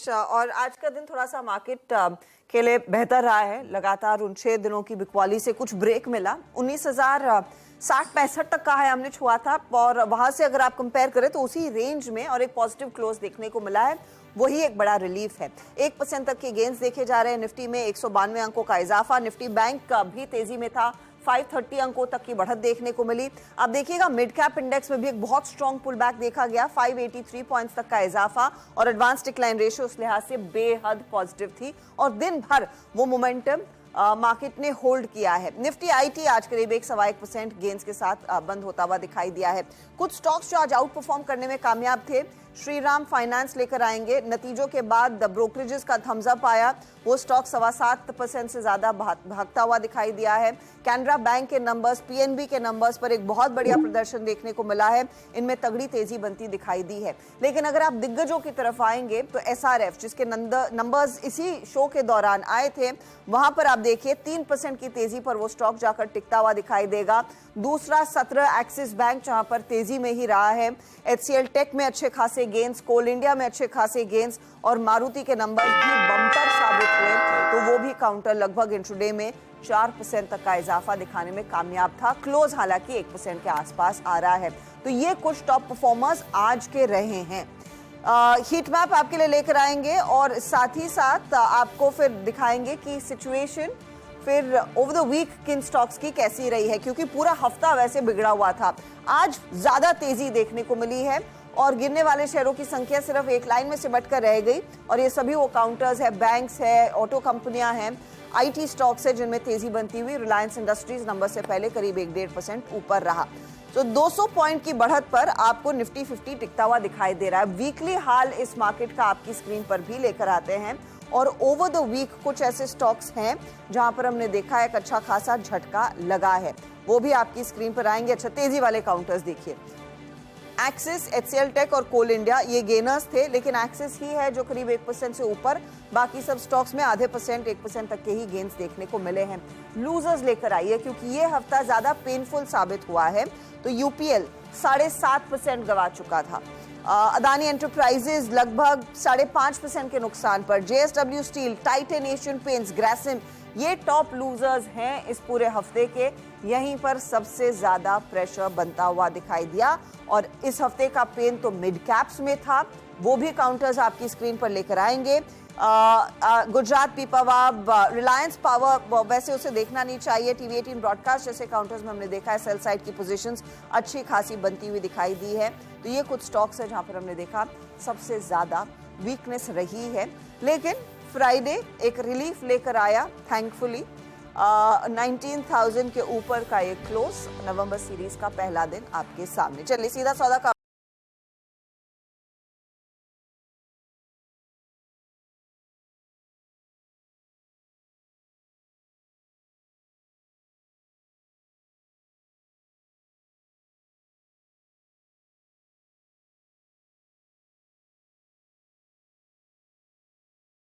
और आज का दिन थोड़ा सा मार्केट के लिए बेहतर रहा है। लगातार उन 6 दिनों की बिकवाली से कुछ ब्रेक मिला। 19,060-65 तक का है हमने छुआ था और वहां से अगर आप कंपेयर करें तो उसी रेंज में और एक पॉजिटिव क्लोज देखने को मिला है। वही एक बड़ा रिलीफ है। 1% तक के गेंस देखे जा रहे हैं। निफ्टी में 192 अंकों का इजाफा। निफ्टी बैंक का भी तेजी में था। 530 अंकों तक की बढ़त देखने को मिली। अब देखिएगा मिड कैप इंडेक्स में भी एक बहुत स्ट्रॉन्ग पुल बैक देखा गया। 583 पॉइंट्स तक का इजाफा और एडवांस डिक्लाइन रेशियो उस लिहाज से बेहद पॉजिटिव थी और दिन भर वो मोमेंटम मार्केट ने होल्ड किया है। निफ्टी आईटी आज करीब 1.25% गेंस के साथ बंद होता हुआ दिखाई दिया है। कुछ स्टॉक्स जो आज आउट परफॉर्म करने में कामयाब थे। श्रीराम फाइनेंस लेकर आएंगे। नतीजों के बाद ब्रोकरेजेस का थम्स अप आया। वो स्टॉक 7.25% से ज्यादा भागता हुआ दिखाई दिया है। कैनरा बैंक के नंबर्स, पीएनबी के नंबर्स पर एक बहुत बढ़िया प्रदर्शन देखने को मिला है। इनमें तगड़ी तेजी बनती दिखाई दी है। लेकिन अगर आप दिग्गजों की तरफ आएंगे तो एसआरएफ, जिसके नंबर्स इसी शो के दौरान आए थे, वहां पर आप देखिए 3% की तेजी पर वो स्टॉक जाकर टिकता हुआ दिखाई देगा। दूसरा 17 एक्सिस बैंक, जहां पर तेजी में ही रहा है। एचसीएल टेक में अच्छे खासे गेंस, कोल इंडिया में अच्छे खासे गेंस और मारुति के नंबर्स भी बम्पर साबित हुए, तो वो भी काउंटर लगभग इंट्राडे में 4% तक का इजाफा दिखाने में कामयाब था। क्लोज हालांकि 1% के आसपास आ रहा है। तो ये कुछ टॉप परफॉर्मर्स आज के रहे हैं। हीट मैप आपके लिए लेकर आएंगे और साथ ही साथ आपको फिर दिखाएंगे कि सिचुएशन फिर ओवर द वीक किन स्टॉक्स की कैसी रही है, क्योंकि पूरा हफ्ता वैसे बिगड़ा हुआ था। आज ज्यादा तेजी देखने को मिली है और गिरने वाले शेयरों की संख्या सिर्फ एक लाइन में सिमट कर रह गई और ये सभी वो काउंटर्स है, बैंक्स है, ऑटो कंपनियां हैं, आईटी स्टॉक्स है जिनमें तेजी बनती हुई। रिलायंस इंडस्ट्रीज नंबर से पहले करीब 1-1.5% ऊपर रहा। तो 200 पॉइंट की बढ़त पर आपको निफ्टी 50 टिकता हुआ दिखाई दे रहा है। वीकली हाल इस मार्केट का आपकी स्क्रीन पर भी लेकर आते हैं और ओवर द वीक कुछ ऐसे स्टॉक्स हैं जहां पर हमने देखा एक अच्छा खासा झटका लगा है, वो भी आपकी स्क्रीन पर आएंगे। अच्छा, तेजी वाले काउंटर्स देखिए। एक्सिस, एचसीएल टेक और कोल इंडिया ये गेनर्स थे, लेकिन एक्सिस ही है जो करीब 1% से ऊपर। बाकी सब स्टॉक्स में 0.5%-1% तक के ही गेंस देखने को मिले हैं। लूजर्स लेकर आइए, क्योंकि ये हफ्ता ज्यादा पेनफुल साबित हुआ है। तो यूपीएल 7.5% गवा चुका था। अदानी एंटरप्राइजेज लगभग 5.5% के नुकसान पर। JSW steel, Titan, Asian paints, Grasim, ये टॉप लूजर्स हैं इस पूरे हफ्ते के। यहीं पर सबसे ज्यादा प्रेशर बनता हुआ दिखाई दिया और इस हफ्ते का पेन तो मिड कैप्स में था। वो भी काउंटर्स आपकी स्क्रीन पर लेकर आएंगे। गुजरात पीपावाव, रिलायंस पावर, वैसे उसे देखना नहीं चाहिए। टीवी 18 ब्रॉडकास्ट जैसे काउंटर्स में हमने देखा है सेल साइड की पोजीशंस अच्छी खासी बनती हुई दिखाई दी है। तो ये कुछ स्टॉक्स है जहां पर हमने देखा सबसे ज्यादा वीकनेस रही है। लेकिन फ्राइडे एक रिलीफ लेकर आया थैंकफुली। 19,000 के ऊपर का एक क्लोज। नवंबर सीरीज का पहला दिन आपके सामने। चलिए सीधा सौदा का